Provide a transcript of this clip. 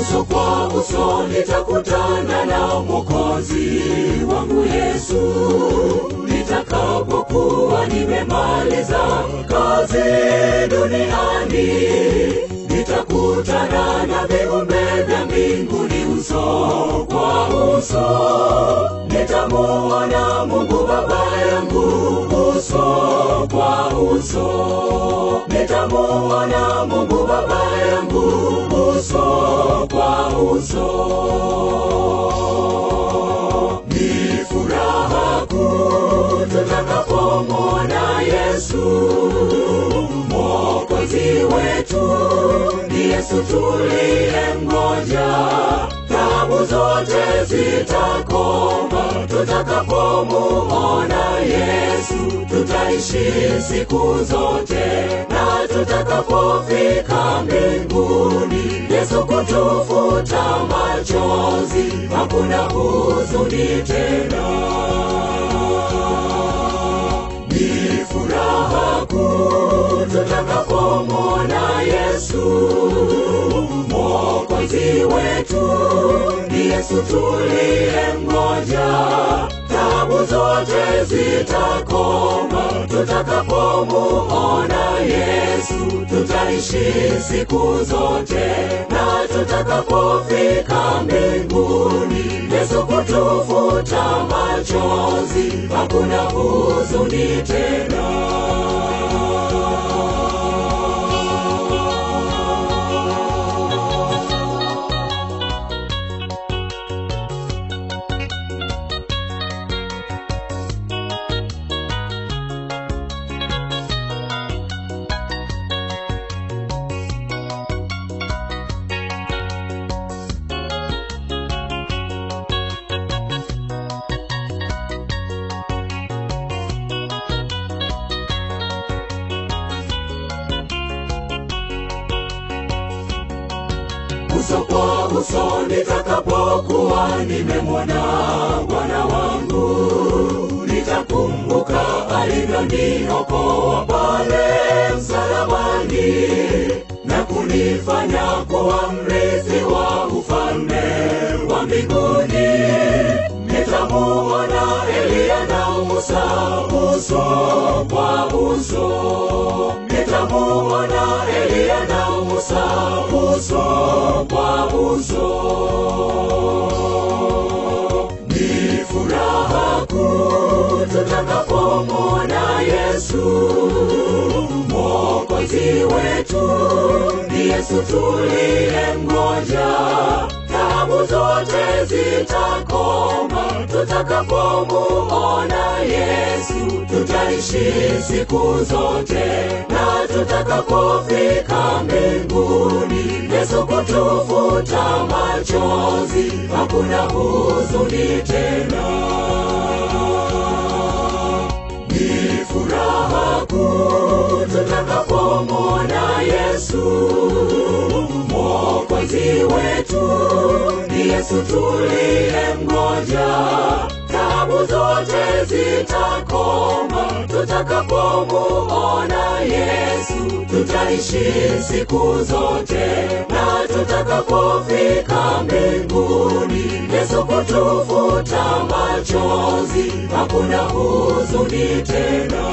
uso kwa uso nitakutana na Mwokozi wangu Yesu. Nitakapokuwa nimemaliza kazi duniani, nitakutana na viumbe vya mbinguni uso kwa uso. Nitamuona Mungu Baba yangu uso kwa uso. Nitamuona Mungu Baba yangu uso kwa uso. Ni furaha kuu tutakapomwona Yesu Mwokozi wetu. Ni Yesu tuliyemngoja, taabu zote zitakoma tutakapomuona Yesu. Tutaishi siku zote, na tutakapofika mbinguni Yesu kutufuta machozi, hakuna huzuni tena. Ni furaha kuu tutakapomwona Yesu Mwokozi wetu. Ni Yesu tuliyemngoja, taabu zote zitakoma tutakapomuona Yesu. Tutaishi siku zote, na tutakapofika mbinguni Yesu kutufuta machozi, hakuna huzuni tena. Uso kwa uso nitakapokuwa nimemwona Bwana wangu, nitakumbuka alivyoniokoa pale msalabani, na kunifanya kuwa mrithi wa ufalme wa mbinguni. Nitamuona Eliya na Musa uso kwa uso. Nitamuona Eliya na Musa uso kwa uso. Ni furaha kuu tutakapomwona Yesu Mwokozi wetu. Ni Yesu tuliyemngoja, taabu zote zitakoma tutakapomuona Yesu. Tutaishi siku zote, na tutakapofika mbinguni Yesu kutufuta machozi, hakuna huzuni tena. Ni furaha kuu tutakapomwona Yesu Mwokozi wetu. Ni Yesu tuliyemngoja, taabu zote zitakoma tutakapomuona Yesu. Tutaishi siku zote, na tutakapofika mbinguni Yesu kutufuta machozi, hakuna huzuni tena.